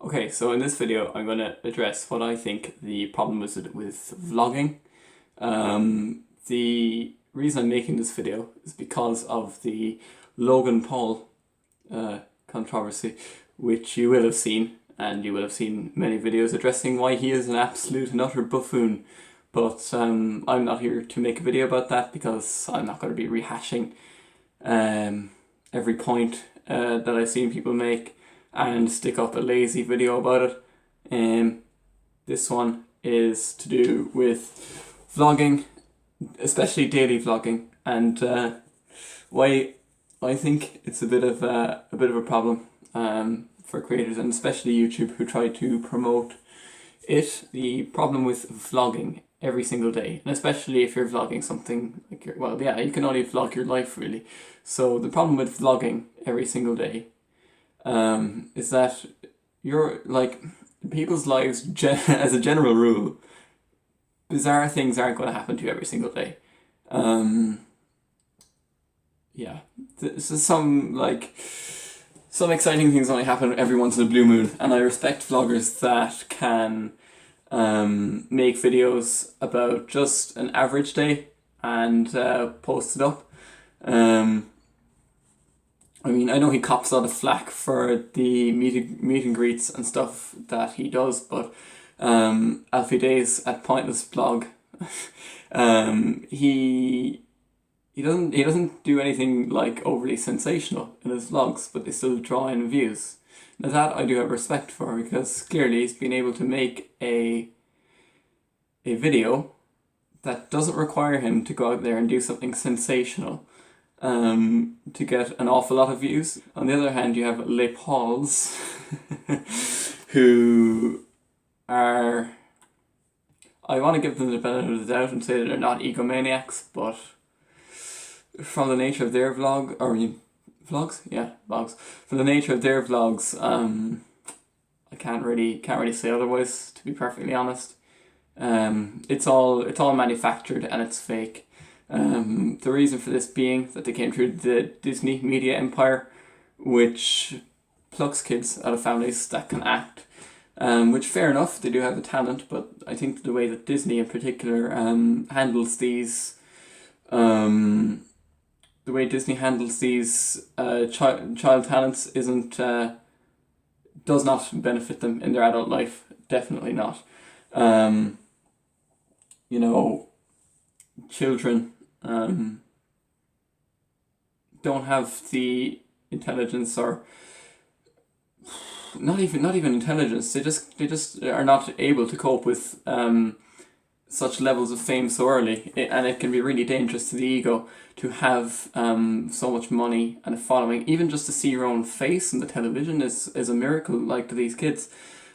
Okay, so in this video I'm going to address what I think the problem is with vlogging. The reason I'm making this video is because of the Logan Paul controversy, which you will have seen, and you will have seen many videos addressing why he is an absolute and utter buffoon. But I'm not here to make a video about that because I'm not going to be rehashing every point that I've seen people make and stick up a lazy video about it. This one is to do with vlogging, especially daily vlogging, and why I think it's a bit of a problem for creators, and especially YouTube, who try to promote it. The problem with vlogging every single day, and especially if you're vlogging something like you can only vlog your life really. So the problem with vlogging every single day is that you're like, people's lives as a general rule, bizarre things aren't going to happen to you every single day. Yeah, so some exciting things only happen every once in a blue moon, and I respect vloggers that can make videos about just an average day and post it up. I mean, I know he cops a lot of flack for the meet and greets and stuff that he does, but Alfie Days at Pointless Blog, he doesn't do anything like overly sensational in his vlogs, but they still draw in views. Now that I do have respect for, because clearly he's been able to make a video that doesn't require him to go out there and do something sensational to get an awful lot of views. On the other hand, you have Les Pauls who are, I want to give them the benefit of the doubt and say that they're not egomaniacs, but from the nature of their vlogs, from the nature of their vlogs, I can't really say otherwise, to be perfectly honest. It's all manufactured and it's fake. The reason for this being that they came through the Disney media empire, which plucks kids out of families that can act. Which, fair enough, they do have the talent, but I think the way that Disney in particular handles these, child talents does not benefit them in their adult life. Definitely not. Children don't have the intelligence, or not even intelligence. They just are not able to cope with such levels of fame so early, and it can be really dangerous to the ego to have so much money and a following. Even just to see your own face on the television is a miracle, like, to these kids.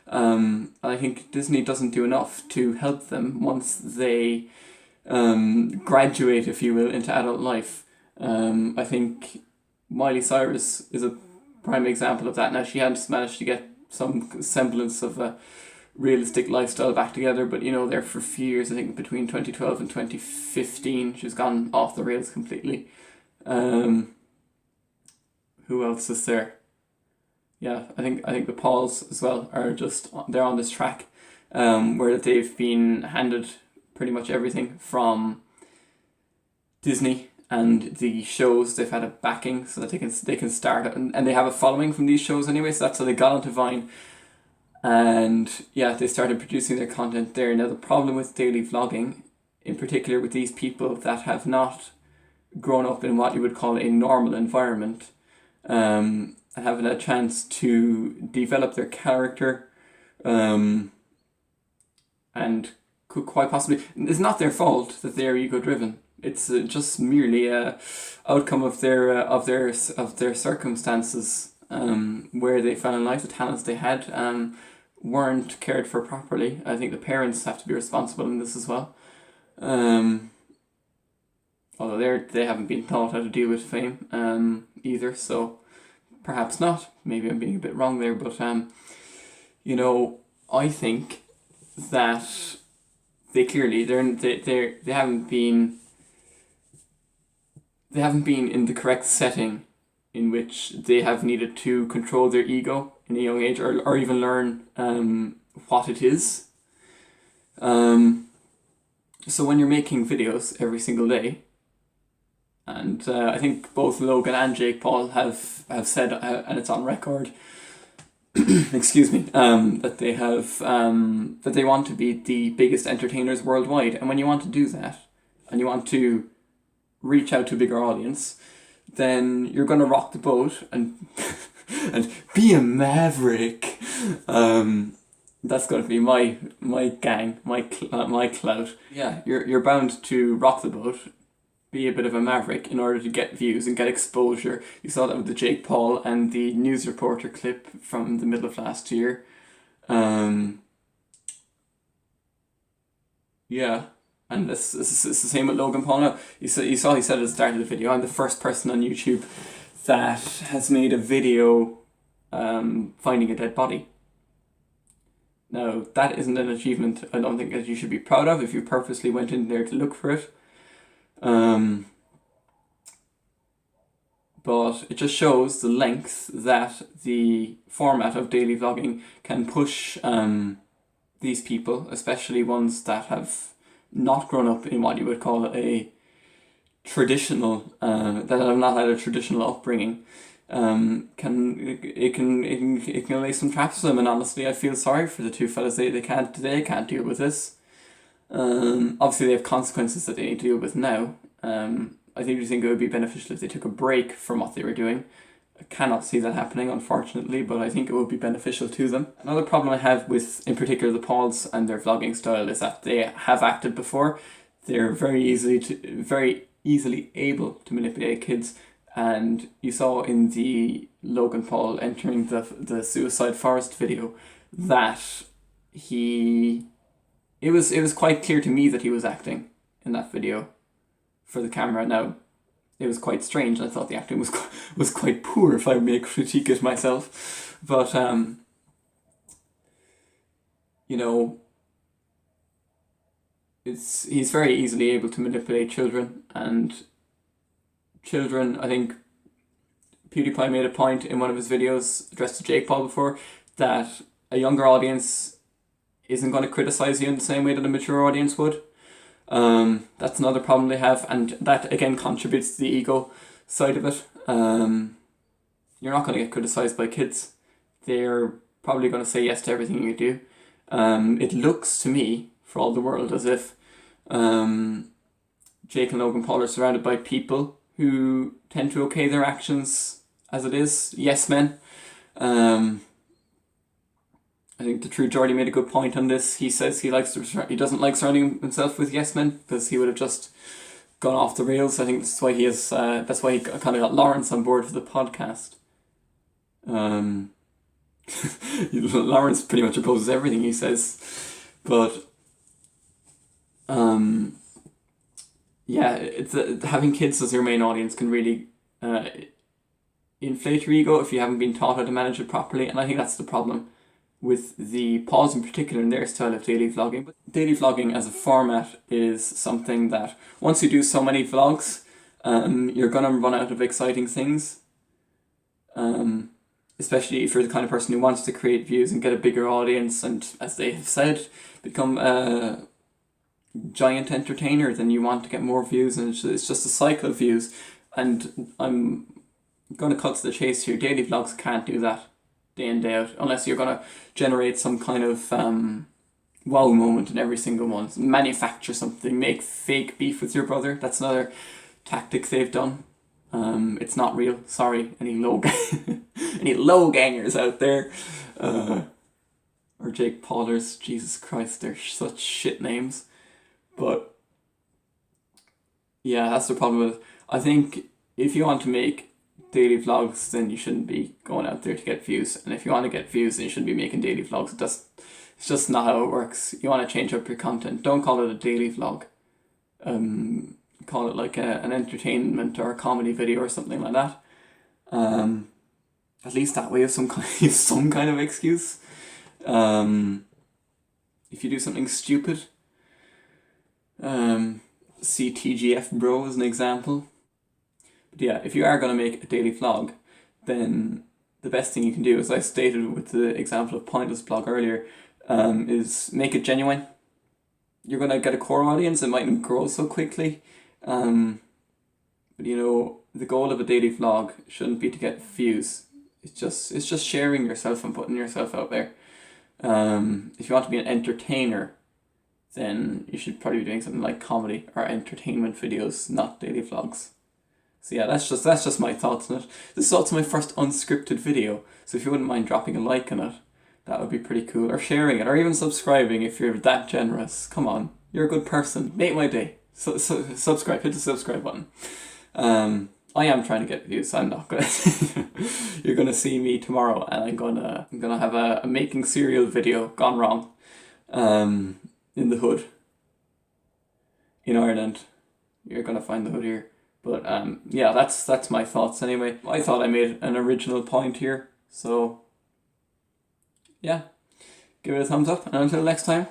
I think Disney doesn't do enough to help them once they graduate, if you will, into adult life. I think Miley Cyrus is a prime example of that. Now, she has managed to get some semblance of a realistic lifestyle back together, but there for a few years, I think between 2012 and 2015, she's gone off the rails completely. Who else is there? Yeah, I think the Pauls as well are they're on this track where they've been handed pretty much everything from Disney and the shows. They've had a backing so that they can start it, and they have a following from these shows anyway, so that's how they got onto Vine. And yeah, they started producing their content there. Now, the problem with daily vlogging, in particular with these people that have not grown up in what you would call a normal environment, and having a chance to develop their character, and could quite possibly, it's not their fault that they're ego driven. It's just merely a outcome of their circumstances, where they fell in life. The talents they had weren't cared for properly. I think the parents have to be responsible in this as well. Although they haven't been taught how to deal with fame either, so perhaps not. Maybe I'm being a bit wrong there, but I think that they clearly they haven't been in the correct setting in which they have needed to control their ego in a young age, or even learn what it is. So when you're making videos every single day, and I think both Logan and Jake Paul have said, and it's on record, excuse me, that they have that they want to be the biggest entertainers worldwide. And when you want to do that, and you want to reach out to a bigger audience, then you're going to rock the boat and and be a maverick. That's going to be my gang, my clout. Yeah, you're bound to rock the boat, be a bit of a maverick in order to get views and get exposure. You saw that with the Jake Paul and the news reporter clip from the middle of last year. Yeah, and this is the same with Logan Paul now. You saw he said at the start of the video, I'm the first person on YouTube that has made a video finding a dead body. Now, that isn't an achievement I don't think that you should be proud of if you purposely went in there to look for it. But it just shows the length that the format of daily vlogging can push these people, especially ones that have not grown up in what you would call a traditional, that have not had a traditional upbringing. It can lay some traps for them, and honestly I feel sorry for the two fellas. They can't deal with this. Obviously they have consequences that they need to deal with now. I do think it would be beneficial if they took a break from what they were doing. I cannot see that happening, unfortunately, but I think it would be beneficial to them. Another problem I have with, in particular, the Pauls and their vlogging style is that they have acted before. They're very easily able to manipulate kids, and you saw in the Logan Paul entering the Suicide Forest video that it was quite clear to me that he was acting in that video for the camera. Now, it was quite strange. I thought the acting was quite poor, if I may critique it myself. But you know, he's very easily able to manipulate children, and children, I think PewDiePie made a point in one of his videos addressed to Jake Paul before, that a younger audience isn't going to criticize you in the same way that a mature audience would. That's another problem they have, and that again contributes to the ego side of it. You're not going to get criticized by kids. They're probably going to say yes to everything you do. It looks to me, for all the world, as if Jake and Logan Paul are surrounded by people who tend to okay their actions as it is. Yes men. I think the True Geordie made a good point on this. He says he doesn't like surrounding himself with yes men because he would have just gone off the rails. I think that's why he kind of got Lawrence on board for the podcast. Lawrence pretty much opposes everything he says, but yeah, it's having kids as your main audience can really inflate your ego if you haven't been taught how to manage it properly, and I think that's the problem with the Pauls in particular in their style of daily vlogging. But daily vlogging as a format is something that once you do so many vlogs, you're gonna run out of exciting things. Especially if you're the kind of person who wants to create views and get a bigger audience and, as they have said, become a giant entertainer, then you want to get more views, and it's just a cycle of views. And I'm going to cut to the chase here. Daily vlogs can't do that day in, day out, unless you're going to generate some kind of wow moment in every single one. Manufacture something, make fake beef with your brother. That's another tactic they've done. It's not real. Sorry, any low gangers out there, or Jake Paulers. Jesus Christ, they're such shit names. But yeah, that's the problem with it. I think if you want to make daily vlogs, then you shouldn't be going out there to get views. And if you want to get views, then you shouldn't be making daily vlogs. It's just not how it works. You want to change up your content. Don't call it a daily vlog. Call it like an entertainment or a comedy video or something like that. At least that way you have some kind of excuse. If you do something stupid, see TGF Bro as an example. But yeah, if you are going to make a daily vlog, then the best thing you can do, as I stated with the example of Pointless blog earlier, is make it genuine. You're gonna get a core audience. It mightn't grow so quickly, but you know, the goal of a daily vlog shouldn't be to get views. It's just sharing yourself and putting yourself out there. If you want to be an entertainer, then you should probably be doing something like comedy or entertainment videos, not daily vlogs. So yeah, that's just my thoughts on it. This is also my first unscripted video, so if you wouldn't mind dropping a like on it, that would be pretty cool. Or sharing it, or even subscribing if you're that generous. Come on, you're a good person. Make my day. So subscribe, hit the subscribe button. I am trying to get views, so I'm not gonna you're gonna see me tomorrow, and I'm gonna have a making cereal video gone wrong. In the hood. In Ireland. You're gonna find the hood here. But yeah, that's my thoughts anyway. I thought I made an original point here, so yeah. Give it a thumbs up, and until next time.